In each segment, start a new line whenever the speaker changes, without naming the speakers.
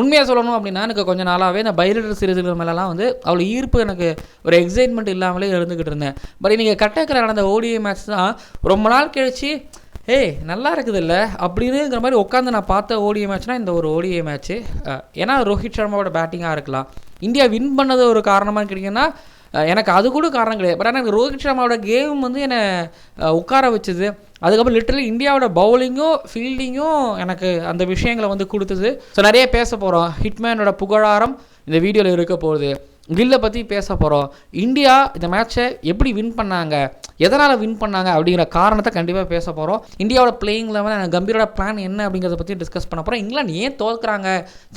உண்மையாக சொல்லணும் அப்படின்னா எனக்கு கொஞ்சம் நாளாகவே இந்த பைலேட்டரல் சீரிஸ்கள் மேலெலாம் வந்து அவ்வளோ ஈர்ப்பு எனக்கு ஒரு எக்ஸைட்மெண்ட் இல்லாமலே இருந்துக்கிட்டு இருந்தேன். பட் நீங்கள் கட்டக்கிற நடந்த ஓடிஐ மேட்ச் தான் ரொம்ப நாள் கழிச்சு நல்லா இருக்குது இல்லை அப்படின்னுங்கிற மாதிரி உட்காந்து நான் பார்த்த ஓடிஐ மேட்ச்னால் இந்த ஒரு ஓடிஐ மேட்ச்சு. ஏன்னா ரோஹித் சர்மாவோட பேட்டிங்காக இருக்கலாம், இந்தியா வின் பண்ணது ஒரு காரணமாக கேட்டிங்கன்னா எனக்கு அது கூட காரணம் கிடையாது. பட் ஆனால் எனக்கு ரோஹித் சர்மாவோட கேம் வந்து என்னை உட்கார வச்சுது. அதுக்கப்புறம் லிட்டரலி இந்தியாவோட பவுலிங்கும் ஃபீல்டிங்கும் எனக்கு அந்த விஷயங்களை வந்து கொடுத்தது. ஸோ நிறைய பேச போகிறோம். ஹிட்மேனோட புகழாரம் இந்த வீடியோவில் இருக்க போகுது. கில்லை பற்றி பேச போகிறோம். இந்தியா இந்த மேட்ச்சை எப்படி வின் பண்ணாங்க, எதனால் வின் பண்ணாங்க அப்படிங்கிற காரணத்தை கண்டிப்பாக பேச போகிறோம். இந்தியாவோட பிளேயிங் லெவல் கம்பீரோட பிளான் என்ன அப்படிங்கிறத பற்றி டிஸ்கஸ் பண்ண போகிறோம். இங்கிலாந்து ஏன் தோற்கிறாங்க,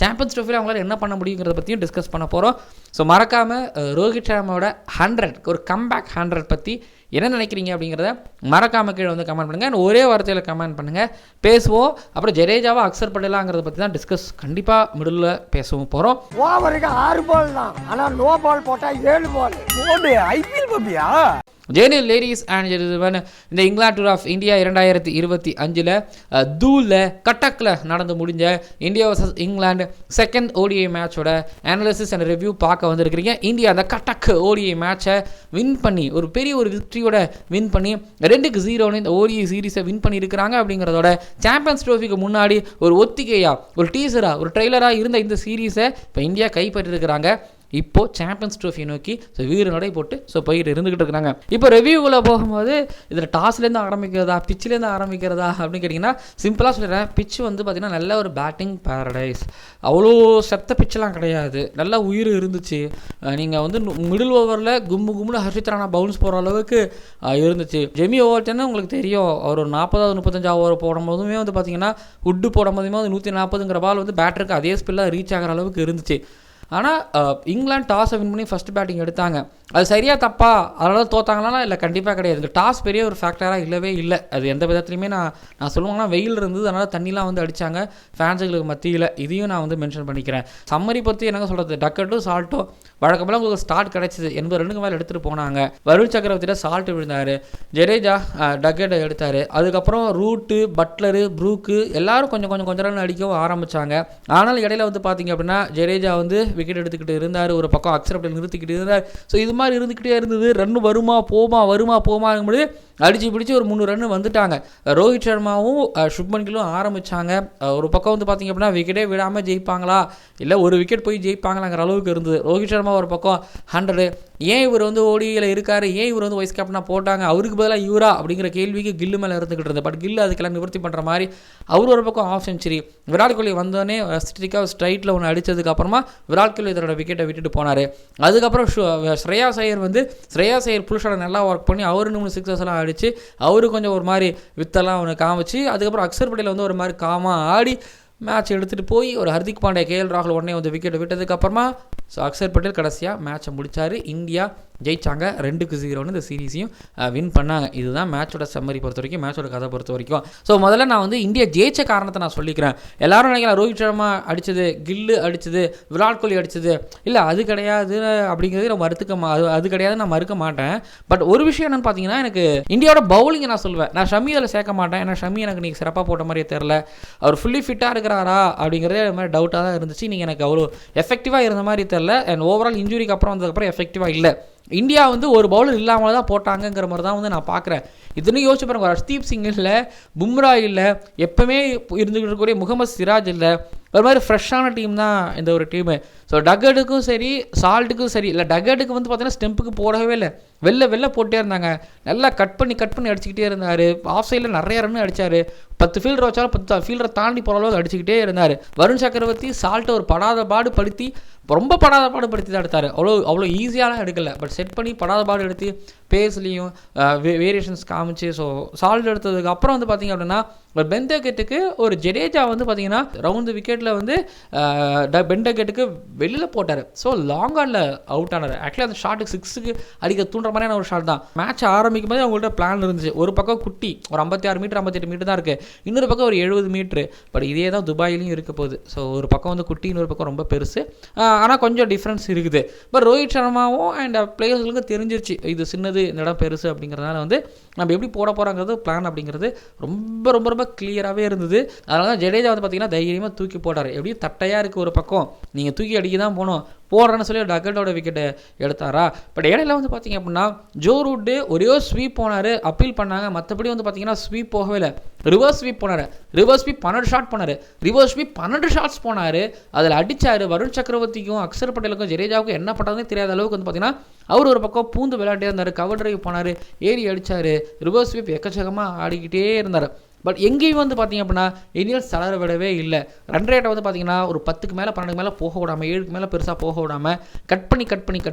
சாம்பியன்ஸ் ட்ரோஃபியில் அவங்களால என்ன பண்ண முடியுங்கிறத பற்றியும் டிஸ்கஸ் பண்ண போகிறோம். ஸோ மறக்காமல் ரோஹித் சர்மாவோட 100 ஒரு கம்பேக் 100 பற்றி என்ன நினைக்கிறீங்க அப்படிங்கிறத மறக்காமல் கீழே வந்து கமெண்ட் பண்ணுங்கள். ஒரே வார்த்தையில் கமெண்ட் பண்ணுங்கள், பேசுவோம். அப்புறம் ஜடேஜாவை அக்சர் பண்ணலாங்கிறத பற்றி தான் டிஸ்கஸ் கண்டிப்பாக மிடில் பேசவும் போகிறோம்.
ஓவருக்கு 6 பால் தான், ஆனால் நோ பால் போட்டால் 7 பால் போடு. ஐபிஎல் பப்பியா
ஜெனில் லேடிஸ் அண்ட் ஜென்டில்மேன், இந்த இங்கிலாந்து டூர் ஆஃப் இந்தியா 2025 தூளில் கட்டக்கில் நடந்து முடிஞ்ச India versus England second ODI மேட்சோட அனாலிசிஸ் அண்ட் ரிவ்யூ பார்க்க வந்திருக்கிறீங்க. இந்தியா அந்த ஓடிஐ மேட்சை வின் பண்ணி ஒரு பெரிய ஒரு விக்ட்ரியோட வின் பண்ணி 2-0 இந்த ஓடிஐ சீரீஸை வின் பண்ணியிருக்கிறாங்க. அப்படிங்கிறதோட சாம்பியன்ஸ் ட்ரோஃபிக்கு முன்னாடி ஒரு ஒத்திகையாக, ஒரு டீசராக, ஒரு ட்ரெய்லராக இருந்த இந்த சீரீஸை இப்போ இந்தியா கைப்பற்றிருக்கிறாங்க. இப்போது சாம்பியன்ஸ் ட்ரோஃபி நோக்கி வீறு நடை போட்டு போயிட்டு இருந்துக்கிட்டு இருக்கிறாங்க. இப்போ ரிவ்யூக்குள்ளே போகும்போது இதில் டாஸ்லேருந்து ஆரம்பிக்கிறதா, பிச்சிலேருந்து ஆரம்பிக்கிறதா அப்படின்னு கேட்டிங்கன்னா சிம்பிளாக சொல்லிடுறேன். பிச்சு வந்து பார்த்திங்கன்னா நல்ல ஒரு பேட்டிங் பேரடைஸ், அவ்வளோ செத்த பிச்செலாம் கிடையாது, நல்லா உயிர் இருந்துச்சு. நீங்கள் வந்து மிடில் ஓவரில் கும்முன்னு ஹர்ஷித் ராணா பவுன்ஸ் போகிற அளவுக்கு இருந்துச்சு. ஜெமி ஓவர்டன்னு உங்களுக்கு தெரியும், அவர் ஒரு 40-45 ஓவர் போடும்போதுமே வந்து பார்த்திங்கன்னா உட்டு போடும்போதுமே 140ங்கிற பால் வந்து பேட்டருக்கு அதே ஸ்பீடில் ரீச் ஆகிற அளவுக்கு இருந்துச்சு. ஆனால் இங்கிலாந்து டாஸை வின் பண்ணி ஃபஸ்ட் பேட்டிங் எடுத்தாங்க. அது சரியாக தப்பா, அதனால் தோத்தாங்களா இல்லை, கண்டிப்பாக கிடையாது. இந்த டாஸ் பெரிய ஒரு ஃபேக்டராக இல்லவே இல்லை. அது எந்த விதத்துலையுமே நான் சொல்லுவாங்கன்னா வெயில் இருந்தது, அதனால் தண்ணிலாம் வந்து அடித்தாங்க ஃபேன்ஸுங்களுக்கு மத்தியில். இதையும் நான் வந்து மென்ஷன் பண்ணிக்கிறேன். சம்மரி பற்றி என்னங்க சொல்கிறது, டக்கட்டும் சால்ட்டும் வழக்கமெல்லாம் உங்களுக்கு ஸ்டார்ட் கிடச்சிது. 80 ரன்னுக்கு மேலே எடுத்துகிட்டு போனாங்க. வருண் சக்கரவர்த்தியிட சால்ட் விழுந்தார், ஜடேஜா டக்கெட்டை எடுத்தார். அதுக்கப்புறம் ரூட்டு, பட்லரு, ப்ரூக்கு எல்லாரும் கொஞ்சம் ரன் அடிக்கவும் ஆரம்பித்தாங்க. ஆனால் இடையில வந்து பார்த்திங்க அப்படின்னா ஜடேஜா வந்து விக்கெட் எடுத்துக்கிட்டு இருந்தார், ஒரு பக்கம் அக்ஸர் பட்டேல் நிறுத்திக்கிட்டு இருந்தார். ஸோ இது மாதிரி இருந்துக்கிட்டே இருந்தது. ரன்னு வருமா போமாங்கும்போது அடிச்சு பிடிச்சி ஒரு 3 ரன்னு வந்துட்டாங்க. ரோஹித் சர்மாவும் சுப்மன் கில்லும் ஆரம்பித்தாங்க. ஒரு பக்கம் வந்து பார்த்திங்க அப்படின்னா விக்கெட்டே விடாமல் ஜெயிப்பாங்களா, இல்லை ஒரு விக்கெட் போய் ஜெயிப்பாங்களாங்கிற அளவுக்கு இருந்தது. ரோஹித் சர்மா ஒரு பக்கம் 100, ஏன் இவர் வந்து ஓடியில் இருக்கார், ஏன் இவர் வந்து வைஸ் கேப்டனாக போட்டாங்க, அவருக்கு பதிலாக இவரா அப்படிங்கிற கேள்விக்கு கில்லு மேலே இருந்துக்கிட்டு இருந்தது. பட் கில்லு அதுக்கெல்லாம் நிவர்த்தி பண்ணுற மாதிரி அவர் ஒரு பக்கம் ஆஃப் செஞ்சுரி. விராட் கோலி வந்தோடனே ஸ்ட்ரைட்டில் ஒன்று அடித்ததுக்கப்புறமா விராட் கோலி இதோட விக்கெட்டை விட்டுட்டு போனார். அதுக்கப்புறம் ஸ்ரேயாஸ் ஐயர் புல் ஷாட்டை நல்லா ஒர்க் பண்ணி அவர் 3 சிக்ஸஸ் எல்லாம் அடித்து அவரு கொஞ்சம் ஒரு மாதிரி வித்தெல்லாம் ஒன்று காமிச்சு, அதுக்கப்புறம் அக்ஸர் பட்டேல் வந்து ஒரு மாதிரி காமாக ஆடி மேட்ச் எடுத்துகிட்டு போய் ஒரு ஹர்திக் பாண்டியா, கேஎல் ராகுல் உடனே வந்து விக்கெட்டை விட்டதுக்கப்புறமா அக்ஸர் பட்டேல் கடைசியாக மேட்சை முடித்தார். இந்தியா ஜெயிச்சாங்க 2-0 இந்த சீரீஸையும் வின் பண்ணாங்க. இதுதான் மேட்சோட சம்மரி பொறுத்த வரைக்கும், மேட்சோட கதை பொறுத்த வரைக்கும். ஸோ முதல்ல நான் வந்து இந்தியா ஜெயிச்ச காரணத்தை நான் சொல்லிக்கிறேன். எல்லாரும் நினைக்கலாம் ரோஹித் சர்மா அடித்தது, கில்லு அடித்தது, விராட் கோலி அடித்தது, இல்லை அது கிடையாது அப்படிங்கிறது அது கிடையாது, நான் மறுக்க மாட்டேன். பட் ஒரு விஷயம் என்னென்னு பார்த்தீங்கன்னா, எனக்கு இந்தியாவோட பவுலிங்கை நான் சொல்லுவேன். நான் ஷமி அதில் சேர்க்க மாட்டேன். ஏன்னா ஷமி எனக்கு நீங்கள் சிறப்பாக போட்ட மாதிரியே தெரில. அவர் ஃபுல்லி ஃபிட்டாக இருக்கிறாரா அப்படிங்கிறதே அது மாதிரி டவுட்டாக தான் இருந்துச்சு. நீங்கள் எனக்கு அவ்வளோ எஃபெக்டிவாக இருந்த மாதிரி தெரில. அண்ட் ஓவரால் இன்ஜுரிக்கு அப்புறம் வந்ததுக்கப்புறம் எஃபெக்டிவாக இல்லை. இந்தியா வந்து ஒரு பவுலர் இல்லாமல் தான் போட்டாங்கங்கிற மாதிரி தான் வந்து நான் பார்க்குறேன். இதுன்னு யோசிச்சு பாருங்க, ஹர்ஷ்தீப் சிங் இல்லை, பும்ரா இல்லை, எப்பவுமே இருந்துகிட்டு இருக்கக்கூடிய முகமது சிராஜ் இல்லை, ஒரு மாதிரி ஃப்ரெஷ்ஷான டீம் தான் இந்த ஒரு டீமு. ஸோ டக்கெட்டுக்கும் சரி, சால்ட்டுக்கும் சரி, இல்லை டக்கெட்டுக்கு வந்து பார்த்தீங்கன்னா ஸ்டெம்புக்கு போடவே இல்லை, வெளில போட்டே இருந்தாங்க. நல்லா கட் பண்ணி அடிச்சுக்கிட்டே இருந்தார். ஆஃப் சைடில் நிறைய ரன் அடித்தார். 10 ஃபீல்டர் வச்சாலும் 10 ஃபீல்டரை தாண்டி போகிற அளவுக்கு அடிச்சுக்கிட்டே இருந்தார். வருண் சக்கரவர்த்தி சால்ட்டை ஒரு ரொம்ப படாத பாடுபடுத்தி தான் எடுத்தார். அவ்வளோ ஈஸியாலாம் எடுக்கலை. பட் செட் பண்ணி படாத பாடு எடுத்து பேஸ்லேயும் வேரியேஷன்ஸ் காமிச்சு ஸோ சால்ட் எடுத்ததுக்கு அப்புறம் வந்து பார்த்திங்க அப்படின்னா ஒரு பெண்டகெட்டுக்கு ஒரு ஜடேஜா வந்து பார்த்திங்கன்னா ரவுண்ட் விக்கெட்டில் வந்து பெண்டகெட்டுக்கு வெளியில் போட்டார். ஸோ லாங் ஆனில் அவுட் ஆனார். ஆக்சுவலி அந்த ஷாட்டுக்கு 6க்கு அடிக்க தூண்டுற மாதிரியான ஒரு ஷாட் தான். மேட்ச் ஆரம்பிக்கும் போது அவங்கள்ட்ட பிளான் இருந்துச்சு. ஒரு பக்கம் குட்டி ஒரு 56 மீட்டர் 58 மீட்டர் தான் இருக்குது, இன்னொரு பக்கம் ஒரு 70 மீட்ரு. பட் இதே தான் துபாயிலையும் இருக்க போகுது. ஸோ ஒரு பக்கம் வந்து குட்டி, இன்னொரு பக்கம் ரொம்ப பெருசு. ஆனால் கொஞ்சம் டிஃப்ரென்ஸ் இருக்குது. பட் ரோஹித் சர்மாவும் அண்ட் பிளேயர்ஸ்களுக்கும் தெரிஞ்சிருச்சு இது சின்னது, இந்த இடம் பெருசு அப்படிங்கிறதுனால வந்து நம்ம எப்படி போட போகிறாங்கிறது பிளான் அப்படிங்கிறது ரொம்ப ரொம்ப ரொம்ப கிளியராகவே இருந்தது. அதனால தான் ஜடேஜா வந்து பார்த்தீங்கன்னா தைரியமாக தூக்கி போட்டார். எப்படியும் தட்டையாக இருக்குது ஒரு பக்கம், நீங்கள் தூக்கி அடிக்க தான் போகணும், போடுறேன்னு சொல்லி டக்கட்டோட விக்கெட்டை எடுத்தாரா. பட் இடையில வந்து பார்த்தீங்க அப்படின்னா ஜோ ரூட் ஒரே ஸ்வீப் போனார், அப்பீல் பண்ணாங்க. மற்றபடி வந்து பார்த்தீங்கன்னா ஸ்வீப் போகவே இல்லை, ரிவர்ஸ் ஸ்வீப் போனார். ரிவர்ஸ் ஸ்வீப் 12 ஷாட் போனார், ரிவர்ஸ் ஸ்வீப் 12 ஷாட்ஸ் போனார். அதில் அடித்தார். வருண் சக்கரவர்த்திக்கும் அக்ஷர் பட்டேலுக்கும் ஜடேஜாவுக்கும் என்ன பண்ணுறதுனே தெரியாத அளவுக்கு வந்து பார்த்தீங்கன்னா அவர் ஒரு பக்கம் பூந்து விளையாட்டே இருந்தார். கவர் டிரைவ் போனார், ஏறி அடித்தார், ரிவர்ஸ் ஸ்வீப் எக்கச்சக்கமாக ஆடிக்கிட்டே இருந்தார். பட் எங்கேயும் வந்து பார்த்தீங்க அப்படின்னா இந்தியன்ஸ் தளர விடவே இல்லை. ரன் ரேட்டை வந்து பார்த்தீங்கன்னா ஒரு 10க்கு மேலே 12க்கு மேலே போக விடாமல், 7க்கு மேலே பெருசாக போக விடாமல் கட் பண்ணி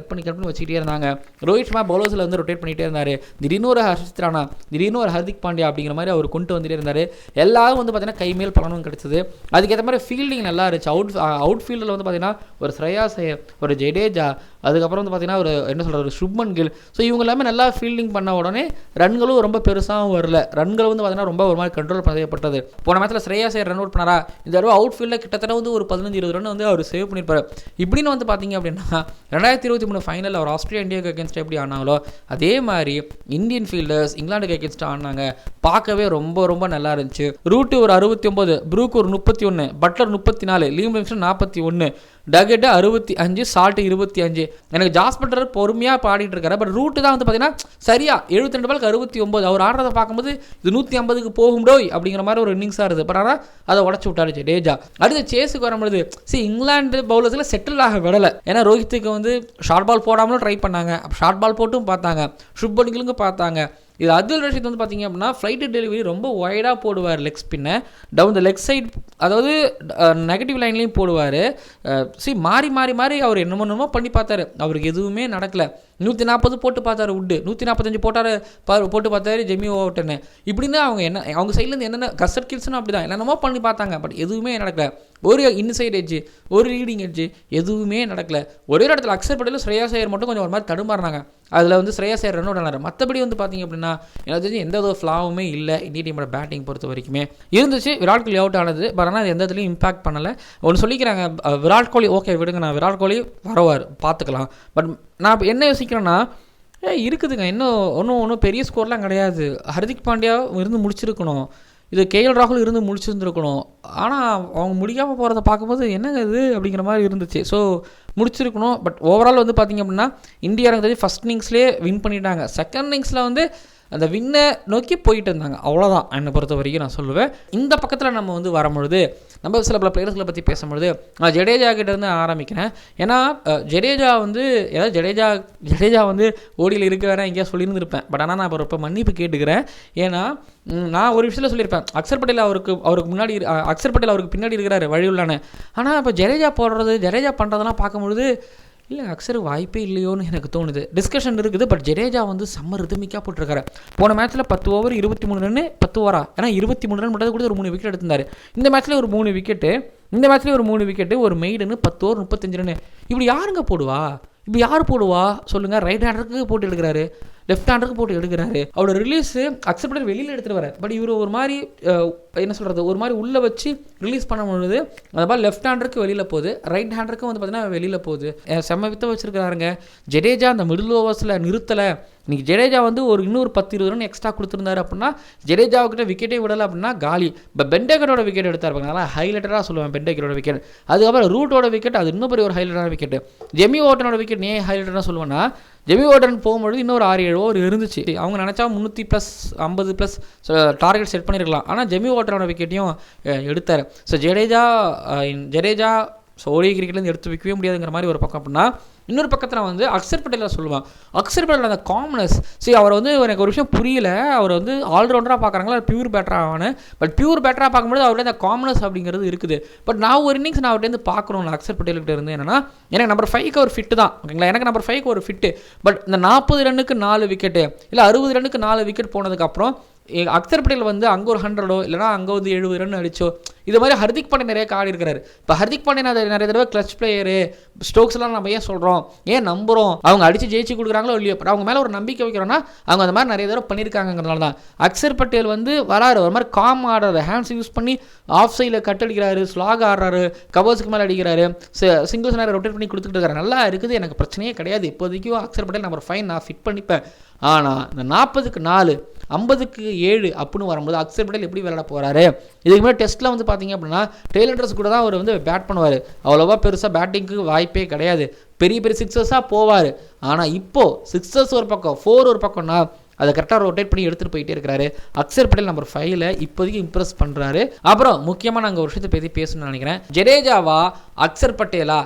வச்சுக்கிட்டே இருந்தாங்க. ரோஹித் சர்மா பவுலர்ஸில் வந்து ரொட்டேட் பண்ணிகிட்டே இருந்தார். திடீர்னு ஒரு ஹர்ஷித் ராணா, திடீர்னு ஒரு ஹர்திக் பாண்டியா அப்படிங்கிற மாதிரி அவர் கொண்டு வந்துட்டே இருந்தார். எல்லாரும் வந்து பார்த்தீங்கன்னா கைமேல் பலனும் கிடச்சிது. அதுக்கேற்ற மாதிரி ஃபீல்டிங் நல்லா இருந்துச்சு. அவுட் ஃபீல்டில் வந்து பார்த்தீங்கன்னா ஒரு ஸ்ரேயாஸ் ஐயர், ஒரு ஜடேஜா, அதுக்கப்புறம் வந்து பார்த்தீங்கன்னா ஒரு என்ன சொல்கிறது, ஒரு சுப்மன் கில். ஸோ இவங்க எல்லாமே நல்லா ஃபீல்டிங் பண்ண உடனே ரன்களும் ரொம்ப பெருசாகவும் வரல. ரன்கள் வந்து பார்த்தீங்கன்னா ரொம்ப ஒரு மாதிரி கண்ட்ரோல் பண்ணப்பட்டது. போன மேட்ச்சில் ஸ்ரேயாஸ் ஐயர் ரன் அவுட் பண்ணாரா, இந்த தடவை அவுட் ஃபீல்டில் கிட்டத்தட்ட வந்து ஒரு 15-20 ரன் வந்து அவர் சேவ் பண்ணியிருப்பார். இப்படின்னு வந்து பார்த்தீங்க அப்படின்னா 2023 ஃபைனல் அவர் ஆஸ்திரேலியா இந்தியாவுக்கு அகேன்ஸ்ட் எப்படி ஆனாங்களோ அதே மாதிரி இந்தியன் ஃபீல்டர்ஸ் இங்கிலாந்துக்கு அகேன்ஸ்ட் ஆனாங்க. பார்க்கவே ரொம்ப ரொம்ப நல்லா இருந்துச்சு. ரூட்டு ஒரு 69, ப்ரூக் ஒரு 31, பட்லர் 34, லீம் லிவிங்ஸ்டன் 41, டகெட்டு 65, சால்ட் 25. எனக்கு ஜாஸ் பட்லர் பொறுமையாக பாடிட்டு இருக்காரு. பட் ரூட்டு தான் வந்து பார்த்தீங்கன்னா சரியா 72 பாலுக்கு 69. அவர் ஆடுறதை பார்க்கும்போது இது 150க்கு போகும்டோய் அப்படிங்கிற மாதிரி ஒரு இன்னிங்ஸாக இருக்குது. பட் ஆனால் அதை உடச்சி விட்டாரு ஜடேஜா. அடுத்து சேஸுக்கு வரும்பொழுது இங்கிலாந்து பவுலர்ஸில் செட்டில் ஆக விடலை. ஏன்னா ரோஹித்துக்கு வந்து ஷார்ட் பால் போடாமலும் ட்ரை பண்ணாங்க, ஷார்ட் பால் போட்டும் பார்த்தாங்க, சுப்மன் கில்லுக்கும் பார்த்தாங்க. இது அதில் ரஷீத் வந்து பார்த்தீங்க அப்படின்னா ஃப்ளைட்டு டெலிவரி ரொம்ப ஒய்டாக போடுவார், லெக் ஸ்பின்னை டவுன் த லெக் சைட், அதாவது நெகட்டிவ் லைன்லேயும் போடுவார். மாறி அவர் என்னமோ பண்ணி பார்த்தாரு, அவருக்கு எதுவுமே நடக்கலை. 140 போட்டு பார்த்தாரு உட்டு, 145 போட்டு பார்த்தாரு ஜெமி ஓவர்டன்னு. இப்படின்னு அவங்க சைட்லேருந்து என்னென்ன கஸ்டர் கில்ஸ்னு அப்படி தான் என்னென்னமோ பண்ணி பார்த்தாங்க. பட் எதுவுமே நடக்கலை. ஒரு இன்சைட் எட்ஜு, ஒரு லீடிங் எட்ஜு, எதுவுமே நடக்கலை. ஒரே இடத்துல அக்ஷர் பட்டேலும் ஸ்ரேயாஸ் ஐயர் மட்டும் கொஞ்சம் ஒரு மாதிரி தடுமாறினாங்க. அதில் வந்து ஸ்ரேயாஸ் ஐயர் ரன் அவுட் ஆனார். மற்றபடி வந்து பார்த்தீங்க அப்படின்னா எனக்கு தெரிஞ்சு எந்த ஒரு ஃப்ளாவுமே இல்லை. இந்திய டீமோட பேட்டிங் பொறுத்த வரைக்குமே இருந்துச்சு. விராட் கோலி அவுட் ஆனது, பட் ஆனால் அது எந்த இடத்துலையும் இம்பாக்ட் பண்ணலை. ஒன்று சொல்லிக்கிறாங்க, விராட் கோலி ஓகே விடுங்க, நான் விராட் கோலி வரவார் பார்த்துக்கலாம். பட் நான் என்ன யோசிக்கிறேன்னா இருக்குதுங்க, இன்னும் ஒன்றும் பெரிய ஸ்கோர்லாம் கிடையாது. ஹர்திக் பாண்டியா இருந்து முடிச்சிருக்கணும், இது கேஎல் ராகுல் இருந்து முடிச்சிருந்துருக்கணும். ஆனால் அவங்க முடிக்காமல் போகிறத பார்க்கும்போது என்னங்க இது அப்படிங்கிற மாதிரி இருந்துச்சு. ஸோ முடிச்சிருக்கணும். பட் ஓவரால் வந்து பார்த்திங்க அப்படின்னா இந்தியா எனக்கு தெரிஞ்சு ஃபஸ்ட் இன்னிங்ஸ்லேயே வின் பண்ணிட்டாங்க. செகண்ட் இன்னிங்ஸில் வந்து அந்த வின்னை நோக்கி போயிட்டு இருந்தாங்க. அவ்வளோதான் என்னை பொறுத்த வரைக்கும் நான் சொல்லுவேன். இந்த பக்கத்தில் நம்ம வந்து வரும்பொழுது நம்ம சில பல பிளேயர்ஸ்களை பற்றி பேசும்பொழுது நான் ஜடேஜா கிட்டேருந்து ஆரம்பிக்கிறேன். ஏன்னா ஜடேஜா வந்து ஏதாவது ஜடேஜா வந்து ஓடியில் இருக்க வேணா எங்கேயா சொல்லியிருந்துருப்பேன். பட் ஆனால் நான் இப்போ மன்னிப்பு கேட்டுக்கிறேன். ஏன்னா நான் ஒரு விஷயத்தில் சொல்லியிருப்பேன், அக்ஷர் பட்டேல் அவருக்கு முன்னாடி, அக்ஷர் பட்டேல் அவருக்கு பின்னாடி இருக்கிறாரு வழியுள்ளானே. ஆனால் இப்போ ஜடேஜா பண்ணுறதெல்லாம் பார்க்கும்பொழுது இல்லை அக்ஷருக்கு வாய்ப்பே இல்லையோன்னு எனக்கு தோணுது. டிஸ்கஷன் இருக்குது. பட் ஜடேஜா வந்து செம்ம ரிதமிக்காக போட்டிருக்காரு. போன மேட்ச்சில் 10 ஓவர் 23 ரன், 10 ஓவரா ஏன்னா 23 ரன் மட்டும் கூட ஒரு 3 விக்கெட் எடுத்திருந்தார். இந்த மேட்ச்லேயே ஒரு 3 விக்கெட்டு, ஒரு மெய்டுன்னு 10 ஓவர் 35 ரன். இப்படி யாருங்க போடுவா? இப்படி யார் போடுவா சொல்லுங்கள்? ரைட் ஹேண்டருக்கு போட்டு எடுக்கிறாரு, லெஃப்ட் ஹேண்டருக்கு போட்டு எடுக்கிறாரு. அவரோட ரிலீஸு அக்ஷர் பட்டேல் வெளியில் எடுத்துகிட்டு வர. பட் இவர் ஒரு மாதிரி என்ன சொல்கிறது, ஒரு மாதிரி உள்ளே வச்சு ரிலீஸ் பண்ண பொழுது அந்த மாதிரி லெஃப்ட் ஹேண்டருக்கு வெளியில் போகுது, ரைட் ஹேண்டருக்கும் வந்து பார்த்தீங்கன்னா வெளியில் போகுது. செம்ம வித்த வச்சுருக்காருங்க. ஜடேஜா அந்த மிடில் ஓவர்ஸில் நிறுத்தலை. இன்றைக்கி ஜடேஜா வந்து இன்னொரு 10-20 ரன் எக்ஸ்ட்ரா கொடுத்துருந்தாரு அப்படின்னா, ஜடேஜாவுக்கிட்ட விக்கெட்டே விடலை அப்படின்னா காலி. இப்போ பெண்டேக்கரோட விக்கெட் எடுத்தார், நல்லா ஹைலைட்டராக சொல்லுவேன் பெண்டேக்கரோட விக்கெட். அதுக்கப்புறம் ரூட்டோட விக்கெட், அது இன்னும் பெரிய ஒரு ஹைலைட்டான விக்கெட். ஜெமி ஓவர்டனோட விக்கெட் ஏன் ஹைலைட்டராக சொல்லுவேன்னா, ஜெமி ஓவர்டன் போகும்பொழுது இன்னொரு 6-7 ஓவர் இருந்துச்சு. அவங்க நினச்சா 300+50+ டார்கெட் செட் பண்ணியிருக்கலாம். ஆனால் ஜெமி ஓவர்டனோட விக்கெட்டையும் எடுத்தார். ஸோ ஜடேஜா ஓடிஐ கிரிக்கெட்லேருந்து எடுத்து வைக்கவே முடியாதுங்கிற மாதிரி ஒரு பக்கம். அப்படின்னா இன்னொரு பக்கத்தில் வந்து அக்ஷர் பட்டேலை சொல்லுவான். அக்ஷர் பட்டேல் அந்த காம்னஸ், அவர் வந்து எனக்கு ஒரு விஷயம் புரியல, அவர் வந்து ஆல்ரவுண்டராக பார்க்குறாங்களா பியூர் பேட்டராக ஆவானு. பட் பியூர் பேட்டராக பார்க்கும்போது அவர்கிட்ட அந்த காம்னஸ் அப்படிங்கிறது இருக்குது. பட் நான் ஒரு இன்னிங்ஸ் நான் அவர்கிட்ட பார்க்கணும் அக்ஷர் பட்டேல்கிட்ட இருந்து. என்னன்னா எனக்கு நம்பர் 5க்கு ஒரு ஃபிட்டு தான், ஓகேங்களா, எனக்கு நம்பர் 5க்கு ஒரு ஃபிட்டு. பட் இந்த 40 ரன்னுக்கு 4 விக்கெட்டு இல்லை 60 ரன்னுக்கு 4 விக்கெட் போனதுக்கப்புறம் அக்ஷர் பட்டேல் வந்து அங்கே ஒரு 100ஓ இல்லைனா அங்கே வந்து 70 ரன் அடிச்சோ, இது மாதிரி ஹர்திக் பாண்டியா நிறைய ஆடி இருக்கிறாரு. இப்போ ஹர்திக் பாண்டியா நிறைய தடவை கிளச் பிளேயரு, ஸ்டோக்ஸ்லாம் நம்ம ஏன் சொல்கிறோம், ஏன் நம்புகிறோம், அவங்க அடித்து ஜெயிச்சு கொடுக்குறாங்களோ இல்லையோ, பட் அவங்க மேலே ஒரு நம்பிக்கை வைக்கிறோன்னா அவங்க அந்த மாதிரி நிறைய தடவை பண்ணியிருக்காங்கிறதுனால தான். அக்ஷர் பட்டேல் வந்து வராரு, ஒரு மாதிரி காம் ஆடுறாரு, ஹேண்ட்ஸ் யூஸ் பண்ணி ஆஃப் சைடில் கட் அடிக்கிறாரு, ஸ்லாக் ஆடுறாரு, கவர்ஸுக்கு மேலே அடிக்கிறாரு, சிங்கிள்ஸ் நேரம் ரொட்டேட் பண்ணி கொடுத்துட்டு இருக்காரு. நல்லா இருக்குது, எனக்கு பிரச்சனையே கிடையாது. இப்போதைக்கும் அக்ஷர் பட்டேல் நம்பர் 5 நான் ஃபிட் பண்ணிப்பேன். ஆனால் இந்த 40க்கு 4 50-7 அப்படின்னு வரும்போது அக்ஷர் பட்டேல் எப்படி விளையாட போகிறாரு? இதுக்கு முன்னாடி டெஸ்ட்டில் வந்து பார்த்தீங்க அப்படின்னா டெய்லண்டர்ஸ் கூட தான் அவர் வந்து பேட் பண்ணுவார். அவ்வளோவா பெருசாக பேட்டிங்க்கு வாய்ப்பே கிடையாது. பெரிய பெரிய சிக்ஸர்ஸாக போவார். ஆனால் இப்போது சிக்ஸர்ஸ் ஒரு பக்கம் 4 ஒரு பக்கம்னா அதை கரெக்டாக ரொட்டேட் பண்ணி எடுத்துகிட்டு போயிட்டே இருக்கிறாரு. அக்ஷர் பட்டேல் நம்பர் 5ல் இப்போதைக்கு இம்ப்ரெஸ் பண்ணுறாரு. அப்புறம் முக்கியமாக நாங்கள் ஒரு விஷயத்தை பற்றி பேசணும்னு நினைக்கிறேன். ஜடேஜாவா அக்ஷர் பட்டேலா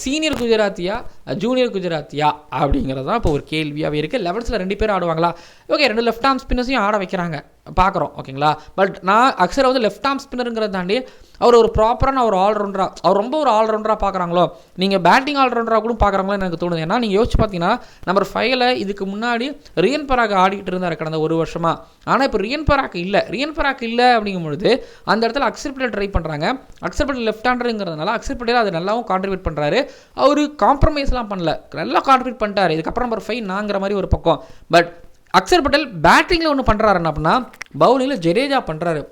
சீனியர் குஜராத்தியா ஜூனியர் குஜராத்தியா அப்படிங்கிறது தான் இப்போ ஒரு கேள்வியாகவே இருக்குது. 11ல் 2 பேர் ஆடுவாங்களா? ஓகே, 2 லெஃப்ட் ஆர்ம் ஸ்பின்னர்ஸையும் ஆட வைக்கிறாங்க, பார்க்குறோம். ஓகேங்களா, பட் நான் அக்ஷரை வந்து லெஃப்ட் ஆர்ம் ஸ்பின்னருங்கிறத தாண்டி அவர் ஒரு ப்ராப்பரான ஒரு ஆல்ரவுண்டராக, அவர் ரொம்ப ஒரு ஆல்ரவுண்டராக பார்க்குறாங்களோ, நீங்கள் பேட்டிங் ஆல்ரவுண்டராக கூட பார்க்குறாங்களோ எனக்கு தோணுது. ஏன்னா நீங்கள் யோசிச்சு பார்த்தீங்கன்னா நம்பர் 5ல் இதுக்கு முன்னாடி ரியன் பராக் ஆடிக்கிட்டு இருந்தார் கடந்த ஒரு வருஷமாக. ஆனால் இப்போ ரியன் பராக் இல்லை அப்படிங்கும் பொழுது அந்த இடத்துல அக்ஷர் பட்டேல் ட்ரை பண்ணுறாங்க. அக்ஷர் பட்டேல் லெஃப்ட் ஹேண்டருங்கிறதுனால அக்ஷர் பட்டேல் அது நல்லாவும் கான்ட்ரிபியூட் பண்ணுறாரு. அவர் காம்ப்ரமைஸ்லாம் பண்ணல, நல்லா கான்ட்ரிபியூட் பண்ணிட்டார். இதுக்கப்புறம் நம்பர் 5 நாங்கிற மாதிரி ஒரு பக்கம். பட் அக்ஷர் பட்டேல் பேட்டிங்கில் ஒன்று பண்ணுறாரு அப்படின்னா பவுலிங்கில் ஜடேஜா பண்ணுறாரு.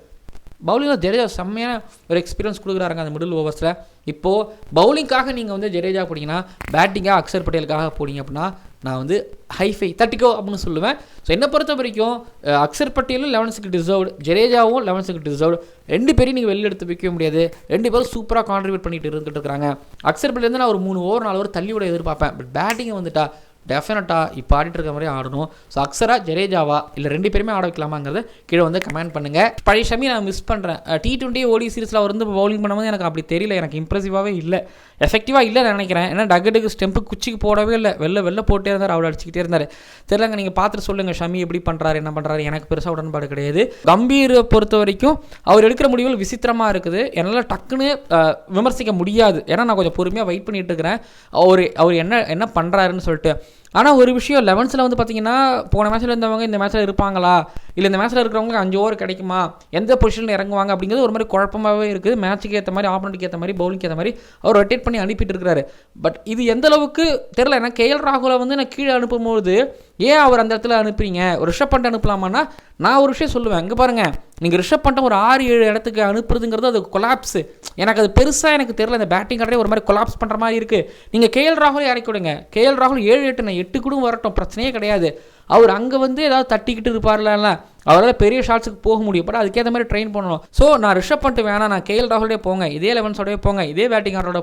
பவுலிங்கில் ஜடேஜா செம்மையான ஒரு எக்ஸ்பீரியன்ஸ் கொடுக்குறாருங்க அந்த மிடில் ஓவர்ஸில். இப்போது பவுலிங்காக நீங்கள் வந்து ஜடேஜா போட்டிங்கன்னா பேட்டிங்காக அக்ஷர் பட்டேலுக்காக போட்டிங்க அப்படின்னா நான் வந்து ஹைஃபை தட்டிக்கோ அப்படின்னு சொல்லுவேன். ஸோ என்னை பொறுத்த வரைக்கும் அக்ஷர் பட்டேலும் 11க்கு டிசர்வ்டு, ஜடேஜாவும் 11க்கு டிசர்வ்டு. 2 பேரையும் நீங்கள் வெளியில் எடுத்து வைக்க முடியாது. 2 பேரும் சூப்பராக கான்ட்ரிபியூட் பண்ணிட்டு இருந்துட்டு இருக்காங்க. அக்ஷர் பட்டேல் வந்து நான் ஒரு 3 ஓவர் 4 ஓவர் தள்ளி விட எதிர்பார்ப்பேன். பட் பேட்டிங்கை வந்துட்டா டெஃபினட்டாக இப்போ ஆடிட்டு இருக்க மாதிரி ஆடணும். ஸோ அக்ஷரா ஜடேஜாவா இல்லை 2 பேருமே ஆட வைக்கலாமாங்கிறத கீழே வந்து கமெண்ட் பண்ணுங்கள். பழைய ஷமி நான் மிஸ் பண்ணுறேன். T20 ODI சீரிஸில் அவர் வந்து பவுலிங் பண்ணும்போது எனக்கு அப்படி தெரியல, எனக்கு இம்ப்ரெசிவாகவே இல்லை, எஃபெக்டிவாக இல்லைன்னு நினைக்கிறேன். ஏன்னா டக்கெட்டுக்கு ஸ்டெம்பு குச்சிக்கு போடவே இல்லை, வெளில போட்டே இருந்தார், அவர் அடிச்சுக்கிட்டே இருந்தார். தெரியலங்க, நீங்கள் பார்த்துட்டு சொல்லுங்கள் ஷமி எப்படி பண்ணுறாரு என்ன பண்ணுறாரு. எனக்கு பெருசாக உடன்பாடு கிடையாது. கம்பீரை பொறுத்த வரைக்கும் அவர் எடுக்கிற முடிவுகள் விசித்திரமாக இருக்குது. என்னால் டக்குன்னு விமர்சிக்க முடியாது. ஏன்னா நான் கொஞ்சம் பொறுமையாக வெயிட் பண்ணிட்டு இருக்கிறேன் அவர் என்ன பண்ணுறாருன்னு சொல்லிட்டு. ஆனால் ஒரு விஷயம் 11ல் வந்து பார்த்தீங்கன்னா போன மேட்ச்சில் இருந்தவங்க இந்த மேட்ச்சில் இருப்பாங்களா, இல்லை இந்த மேட்ச்சில் இருக்கிறவங்களுக்கு 5 ஓவர் கிடைக்குமா, எந்த பொசிஷனில் இறங்குவாங்க அப்படிங்கிறது ஒரு மாதிரி குழப்பமாகவே இருக்குது. மேட்ச்சுக்கு ஏற்ற மாதிரி, ஆப்போனண்ட்டுக்கு ஏற்ற மாதிரி, பவுலிங்க்கு ஏற்ற மாதிரி அவர் ரொட்டேட் பண்ணி அனுப்பிட்டு இருக்கிறாரு. பட் இது எந்த அளவுக்கு தெரியல. ஏன்னா KL ராகுலை வந்து நான் கீழே அனுப்பும்போது ஏன் அவர் அந்த இடத்துல அனுப்புறீங்க, ஒரு ரிஷப் பண்ட் அனுப்பலாமான்னா நான் ஒரு விஷயம் சொல்லுவேன். இங்கே பாருங்கள், நீங்கள் ரிஷப் பண்ட்டை ஒரு 6-7 இடத்துக்கு அனுப்புறதுங்கிறது அது கொலாப்ஸு. எனக்கு அது பெருசாக எனக்கு தெரியல. இந்த பேட்டிங் ஆர்டரே ஒரு மாதிரி கொலாப்ஸ் பண்ணுற மாதிரி இருக்குது. நீங்கள் KL ராகுலை இறக்கி விடுங்க. KL ராகுல் 7-8 8 கூட வரட்டும், பிரச்சனையே கிடையாது. அவர் அங்கே வந்து ஏதாவது தட்டிக்கிட்டு இருப்பார்ல, அவரால் பெரிய ஷாட்ஸுக்கு போக முடியும். பட் அதுக்கேற்ற மாதிரி ட்ரெயின் பண்ணணும். ஸோ நான் ரிஷப் பண்ணிட்டு வேணாம், நான் KL ராகுலே போங்க, இதே 11ஸோடய போங்க, இதே பேட்டிங் ஆர்டரோட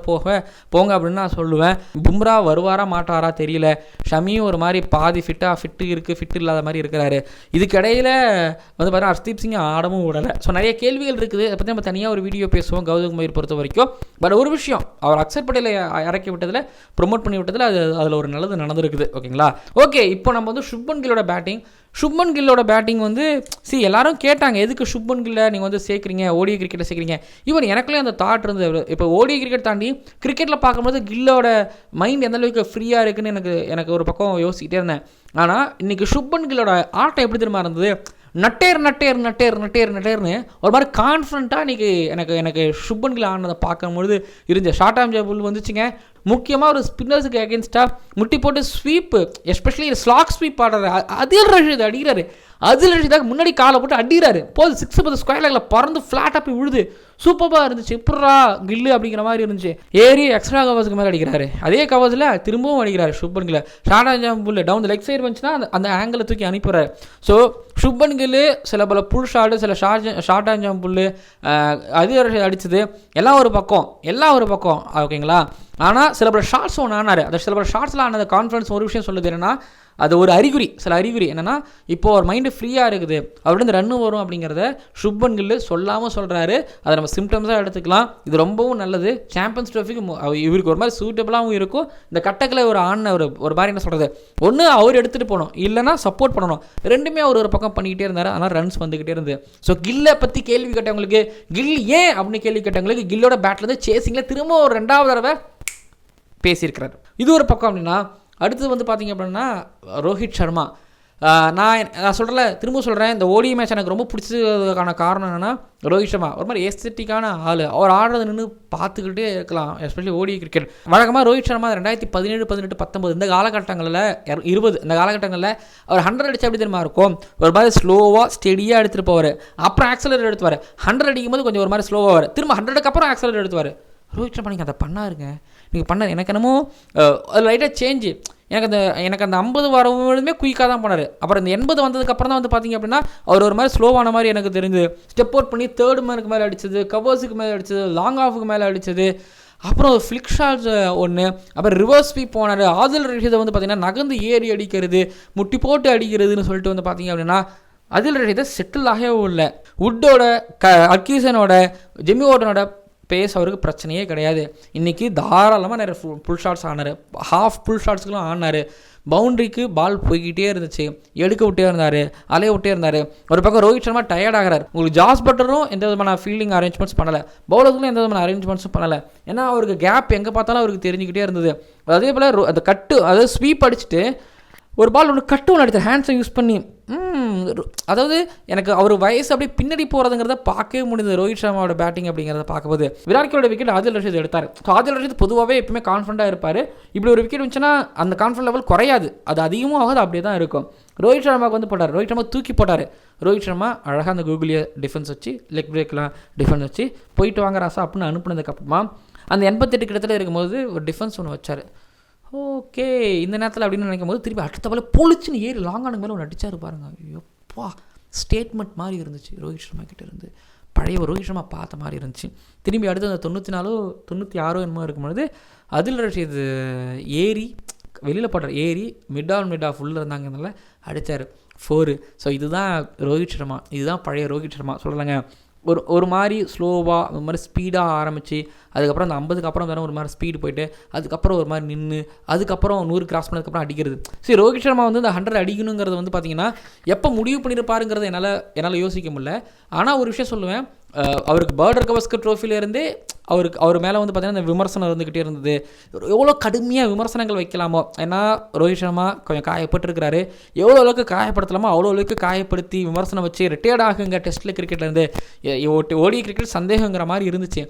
போங்க அப்படின்னு நான் சொல்லுவேன். பும்ரா வருவாரா மாட்டாரா தெரியல. ஷமியும் ஒரு மாதிரி பாதி ஃபிட்டு இல்லாத மாதிரி இருக்கிறாரு. இதுக்கிடையில் வந்து பார்த்தீங்கன்னா ஹர்ஷ்தீப் சிங் ஆடவும் விடலை. ஸோ நிறைய கேள்விகள் இருக்குது. அதை பற்றி நம்ம தனியாக ஒரு வீடியோ பேசுவோம் கௌதம் கம்பீர் பொறுத்த வரைக்கும். பட் ஒரு விஷயம், அவர் அக்ஷர் பட்டேலை இறக்கி விட்டதில், ப்ரொமோட் பண்ணி விட்டதில் அதில் ஒரு நல்லது நடந்திருக்குது. ஓகேங்களா, ஓகே. இப்போ நம்ம வந்து சுப்மன் கில்லோட பேட்டிங் வந்து எல்லாரும் கேட்டாங்க, எதுக்கு சுப்மன் கில்லை நீங்கள் வந்து சேர்க்குறீங்க, ODI கிரிக்கெட்டை சேர்க்குறீங்க. ஈவன் எனக்குள்ளே அந்த தாட் இருந்தது. இப்போ ODI கிரிக்கெட் தாண்டி கிரிக்கெட்டில் பார்க்கும்போது கில்லோட மைண்ட் எந்த அளவுக்கு ஃப்ரீயாக இருக்குன்னு எனக்கு ஒரு பக்கம் யோசிக்கிட்டே இருந்தேன். ஆனால் இன்றைக்கி சுப்மன் கில்லோட ஆட்டம் எப்படி தெரியுமா இருந்தது, நட்டேர்னு ஒரு மாதிரி கான்ஃபிடண்ட்டாக இன்றைக்கி எனக்கு சுப்மன் கில் ஆனதை பார்க்கும்பொழுது இருந்துச்சு. ஷார்ட் ஆர்ம் ஜாபுல் வந்துச்சுங்க. முக்கியமாக ஒரு ஸ்பின்னர்ஸுக்கு அகேன்ஸ்டாக முட்டி போட்டு ஸ்வீப்பு, எஸ்பெஷலி ஸ்லாக் ஸ்வீப் ஆடுறாரு. அதில் ரஷீத் அடிக்கிறாரு. முன்னாடி காலை போட்டு அடிக்கிறாரு. போது 6 ஸ்கொயர் லேக்கில் பறந்து ஃப்ளாட்டாக போய் விழுது. சூப்பராக இருந்துச்சு. எப்படா கில்லு அப்படிங்கிற மாதிரி இருந்துச்சு. ஏறி எக்ஸ்ட்ரா கவர்ஸுக்கு மேலே அடிக்கிறாரு. அதே கவர்ஸில் திரும்பவும் அடிக்கிறாரு Shubman Gill. Short arm pull down the leg side வந்துச்சுன்னா அந்த ஆங்கிளை தூக்கி அனுப்பிடுறாரு. ஸோ சுப்மன் கில் சில பல புல் ஷாட்டு, சில ஷார்ட் ஆர்ம் புல் அது அடிச்சது எல்லாம் ஒரு பக்கம். ஓகேங்களா, ஆனால் சில பல ஷார்ட்ஸ் ஒன்று ஆனார். அந்த சில பல ஷார்ட்ஸில் ஆனது கான்ஃபிடன்ஸ் ஒரு விஷயம் சொல்லுது என்னென்னா, அது ஒரு சில அறிகுறி என்னென்னா, இப்போ ஒரு மைண்டு ஃப்ரீயாக இருக்குது, அவர்கிட்ட இந்த ரன்னு வரும் அப்படிங்கிறத சுப்மன் கில் சொல்லாமல் சொல்கிறாரு. அதை நம்ம சிம்டம்ஸாக எடுத்துக்கலாம். இது ரொம்பவும் நல்லது. சாம்பியன்ஸ் ட்ரோஃபிக்கு இவருக்கு ஒரு மாதிரி சூட்டபுளாகவும் இருக்கும். இந்த கட்டக்கில் ஒரு ஆன ஒரு மாதிரி என்ன சொல்கிறது, ஒன்று அவர் எடுத்துகிட்டு போகணும், இல்லைனா சப்போர்ட் பண்ணணும். ரெண்டுமே அவர் ஒரு பக்கம் பண்ணிக்கிட்டே இருந்தார். ஆனால் ரன்ஸ் வந்துக்கிட்டே இருந்து. ஸோ கில்லை பற்றி கேள்வி கேட்டவங்களுக்கு, கில் ஏன் அப்படின்னு கேள்வி கேட்டவங்களுக்கு, கில்லோட பேட்லேருந்து சேசிங்கில் திரும்ப ஒரு 2வது தடவை பேசியிருக்கிறார். இது ஒரு பக்கம். அப்படின்னா அடுத்தது வந்து பார்த்திங்க அப்படின்னா ரோஹித் சர்மா. நான் திரும்ப சொல்கிறேன், இந்த ODI மேட்ச் எனக்கு ரொம்ப பிடிச்சதுக்கான காரணம் என்னென்னா, ரோஹித் சர்மா ஒரு மாதிரி எஸ்தட்டிக்கான ஆள். அவர் ஆடுறது நின்று பார்த்துக்கிட்டே இருக்கலாம். Especially ODI cricket. வழக்கமாக ரோஹித் சர்மா 2017, 18, 19 இந்த காலகட்டங்களில் 20 இந்த காலகட்டங்களில் அவர் 100 அடிச்சா எப்படி தெரியுமா இருக்கும், ஒரு மாதிரி ஸ்லோவாக ஸ்டெடியாக எடுத்துகிட்டு போவார். அப்புறம் ஆக்சலரேட் எடுத்துவார். 100 அடிக்கும் போது கொஞ்சம் ஒரு மாதிரி ஸ்லோவாக வரும். திரும்ப 100க்கு அப்புறம் ஆக்சலரேட் எடுத்துவார். ரோஹித் சர்மா நீங்கள் அதை பண்ணாருங்க, நீங்கள் பண்ணார். எனக்கு என்னமோ அது லைட்டாக சேஞ்சு. எனக்கு அந்த 50 வரவுமே குயிக்காக தான் போனார். அப்புறம் இந்த 80 வந்ததுக்கப்புறம் தான் வந்து பார்த்திங்க அப்படின்னா அவர் ஒரு மாதிரி ஸ்லோவான மாதிரி எனக்கு தெரிஞ்சு. ஸ்டெப் அவுட் பண்ணி தேர்ட் மேனுக்கு மேலே அடித்தது, கவர்ஸுக்கு மேலே அடித்தது, லாங் ஆஃபுக்கு மேலே அடித்தது, அப்புறம் ஃப்ளிக் ஷாட்ஸ் ஒன்று, அப்புறம் ரிவர்ஸ் ஸ்வீப் போனார். ஆதில் ரஷீதை வந்து பார்த்திங்கன்னா நகர்ந்து ஏறி அடிக்கிறது, முட்டி போட்டு அடிக்கிறதுன்னு சொல்லிட்டு வந்து பார்த்திங்க அப்படின்னா ஆதில் ரஷீதை செட்டில் ஆகவே இல்லை. வுட்டோட அட்கின்சனோட ஜிம்மி வார்டனோட பேஸ் அவருக்கு பிரச்சனையே கிடையாது. இன்றைக்கி தாராளமாக நிறைய ஃபுல் ஷாட்ஸ் ஆனார், ஹாஃப் ஃபுல் ஷாட்ஸ்க்கெலாம் ஆனார். பவுண்ட்ரிக்கு பால் போய்கிட்டே இருந்துச்சு, எடுக்க விட்டே இருந்தார், அலைய விட்டே இருந்தார். ஒரு பக்கம் ரோஹித் சர்மா டயர்ட் ஆகிறார். உங்களுக்கு ஜாஸ் பட்டரும் எந்த விதமான ஃபீல்டிங் அரேஞ்ச்மெண்ட்ஸ் பண்ணலை, பவுலர்களும் எந்த விதமான அரேஞ்ச்மெண்ட்ஸும் பண்ணலை. ஏன்னா அவருக்கு கேப் எங்கே பார்த்தாலும் அவருக்கு தெரிஞ்சுக்கிட்டே இருந்தது. அதே போல் அந்த கட்டு, அதாவது ஸ்வீப் அடிச்சுட்டு ஒரு பால் ஒன்று கட்டு ஒன்று அடித்தார் ஹேண்ட்ஸை யூஸ் பண்ணி. அதாவது எனக்கு அவர் வயசு அப்படியே பின்னாடி போகிறதுங்கிறத பார்க்கவே முடியுது ரோஹித் சர்மாவோட பேட்டிங் அப்படிங்கிறத பார்க்கும்போது. விராட் கோலியோட விக்கெட் ஆதில் ரஷீத் எடுத்தார். ஸோ ஆதில் ரஷீத் பொதுவாகவே எப்பவுமே கான்ஃபிடண்ட்டாக இருப்பார். இப்படி ஒரு விக்கெட் வந்துச்சுன்னா அந்த கான்ஃபிடன்ட் லெவல் குறையாது, அது அதிகமாக ஆகாது, அப்படியே தான் இருக்கும். ரோஹித் சர்மாவுக்கு வந்து போட்டார், ரோஹித் சர்மா தூக்கி போட்டார். ரோஹித் சர்மா அழகாக அந்த கூகுளியை டிஃபென்ஸ் வச்சு, லெக் பிரேக்லாம் டிஃபென்ஸ் வச்சு போயிட்டு வாங்க ராசா அப்படின்னு அனுப்புனதுக்கப்புறமா அந்த 88 கிட்டத்தில் இருக்கும்போது ஒரு டிஃபென்ஸ் ஒன்று வச்சார். ஓகே, இந்த நேரத்தில் அப்படின்னு நினைக்கும் போது திருப்பி அடுத்த பால் பொழிச்சுன்னு ஏறி லாங்கானுக்கு மேலே ஒன்று அடித்தார் பாருங்க. எப்பா ஸ்டேட்மெண்ட் மாதிரி இருந்துச்சு ரோஹித் சர்மா கிட்டே இருந்து. பழைய ரோஹித் சர்மா பார்த்த மாதிரி இருந்துச்சு. திரும்பி அடுத்து அந்த 94 என்னமோ இருக்கும்பொழுது ஆதில் ரஷீத் ஏறி வெளியில் போட்டார், ஏறி மிட் ஆஃப் உள்ளே இருந்தாங்கனால அடித்தார் 4. ஸோ இதுதான் ரோஹித் சர்மா, இதுதான் பழைய ரோஹித் சர்மா சொல்லலைங்க. ஒரு மாதிரி ஸ்லோவாக ஒரு மாதிரி ஸ்பீடாக ஆரம்பித்து அதுக்கப்புறம் அந்த 50க்கு அப்புறம் தானே ஒரு மாதிரி ஸ்பீடு போயிட்டு அதுக்கப்புறம் ஒரு மாதிரி நின்று அதுக்கப்புறம் 100 கிராஸ் பண்ணதுக்கப்புறம் அடிக்கிறது. சரி, ரோஹித் சர்மா வந்து இந்த 100 அடிக்கணுங்கிறது வந்து பார்த்திங்கன்னா எப்போ முடிவு பண்ணியிருப்பாருங்கிறத என்னால் யோசிக்க முடியல. ஆனால் ஒரு விஷயம் சொல்லுவேன், அவருக்கு பார்டர் கவஸ்கர் ட்ரோஃபிலேருந்தே அவர் மேலே வந்து பார்த்திங்கன்னா இந்த விமர்சனம் இருந்துக்கிட்டே இருந்தது. எவ்வளோ கடுமையாக விமர்சனங்கள் வைக்கலாமோ, ஏன்னா ரோஹித் சர்மா கொஞ்சம் காயப்பட்டுருக்கிறாரு. எவ்வளோ அளவுக்கு காயப்படுத்தலாமோ அவ்வளோ அளவுக்கு காயப்படுத்தி விமர்சனம் வச்சு ரிட்டையர்ட் ஆகுங்க டெஸ்ட்டில் கிரிக்கெட்லேருந்து, ஓடி கிரிக்கெட் சந்தேகங்கிற மாதிரி இருந்துச்சு.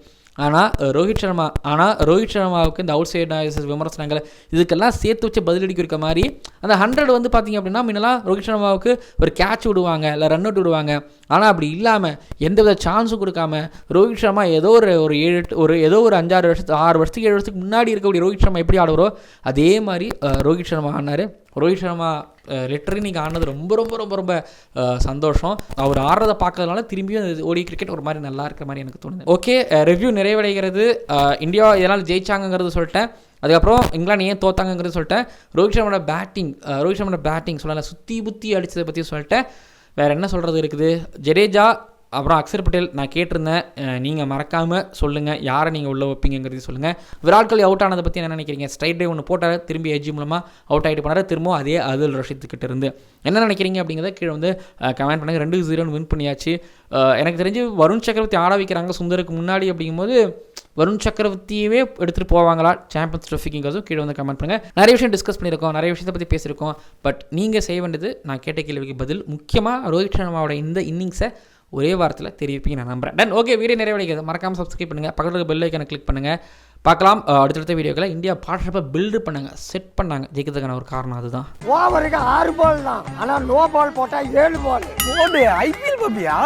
ஆனால் ரோஹித் சர்மாவுக்கு இந்த அவுட் சைட் நாய்ஸஸ் விமர்சனங்கள் இதுக்கெல்லாம் சேர்த்து வச்சு பதிலடிக்க இருக்க மாதிரி அந்த 100 வந்து பார்த்திங்க அப்படின்னா முன்னெல்லாம் ரோஹித் சர்மாவுக்கு ஒரு கேட்ச் விடுவாங்க, இல்லை ரன் அவுட் விடுவாங்க. ஆனால் அப்படி இல்லாமல் எந்த வித சான்ஸும் கொடுக்காம ரோஹித் சர்மா ஏதோ ஒரு 5-6 வருஷத்துக்கு 6 வருஷத்துக்கு 7 வருஷத்துக்கு முன்னாடி இருக்கக்கூடிய ரோஹித் சர்மா எப்படி ஆடுறோ அதே மாதிரி ரோஹித் சர்மா ஆடினார். ரோஹித் சர்மா லிட்டரலி நீங்கள் ஆனது ரொம்ப ரொம்ப ரொம்ப ரொம்ப சந்தோஷம். அவர் ஆடுறதை பார்க்கறதுனால திரும்பியும் ஓடி கிரிக்கெட் ஒரு மாதிரி நல்லா இருக்கிற மாதிரி எனக்கு தோணுது. ஓகே, ரிவ்யூ நிறைவடைகிறது. இந்தியா இதனால் ஜெயிச்சாங்கிறது சொல்லிட்டேன். அதுக்கப்புறம் இங்கிலாந்து ஏன் தோத்தாங்கிறது சொல்லிட்டேன். ரோஹித் சர்மாவோட பேட்டிங் சொல்லலை, சுற்றி புத்தி அடித்ததை பற்றி சொல்லிட்டேன். வேறு என்ன சொல்கிறது இருக்குது. ஜடேஜா அப்புறம் அக்ஷர் பட்டேல் நான் கேட்டிருந்தேன், நீங்கள் மறக்காமல் சொல்லுங்கள் யாரை நீங்கள் உள்ளே வைப்பீங்கிறது சொல்லுங்கள். விராட் கோலி அவுட் ஆனதை பற்றி என்ன நினைக்கிறீங்க? ஸ்ட்ரைட் ட்ரைவ் ஒன்று போட்டார், திரும்பி எஜ்ஜி மூலமாக அவுட் ஆகிட்டு போனார். திரும்பவும் அதே ஆதில் ரஷீத் கிட்ட இருந்து என்ன நினைக்கிறீங்க அப்படிங்கிறத கீழே வந்து கமெண்ட் பண்ணுங்கள். 2-0 வின் பண்ணியாச்சு. எனக்கு தெரிஞ்சு வருண் சக்கரவர்த்தி ஆட வைக்கிறாங்க சுந்தருக்கு முன்னாடி. அப்படிங்கும்போது வருண் சக்கரவர்த்தியவே எடுத்துகிட்டு போவாங்களா சாம்பியன்ஸ் ட்ரோஃபிங்கிறதும் கீழே வந்து கமெண்ட் பண்ணுங்கள். நிறைய விஷயம் டிஸ்கஸ் பண்ணியிருக்கோம், நிறைய விஷயத்தை பற்றி பேசியிருக்கோம். பட் நீங்கள் செய்ய வேண்டியது நான் கேட்ட கேள்விக்கு பதில், முக்கியமாக ரோஹித் சர்மாவோட இந்த இன்னிங்ஸை ஒரே வாரத்தில் தெரிவிப்பீங்க நான் நம்புறேன். டன் ஓகே, வீடியோ நிறைவடைகிறது. மறக்காமல் சப்ஸ்கிரைப் பண்ணுங்கள், பக்கத்தில் இருக்க பெல் ஐக்கனை கிளிக் பண்ணுங்கள். பார்க்கலாம் அடுத்தடுத்த வீடியோக்களை. இந்தியா பார்ட்னர்ஷிப்பை பில்டு பண்ணாங்க, செட் பண்ணாங்க, ஜெயிக்கிறதுக்கான ஒரு காரணம் அதுதான்.
ஓவருக்கு 6 பால் தான், ஆனால் நோ பால் போட்டால் 7 பால். ஐபிஎல் பப்பியா?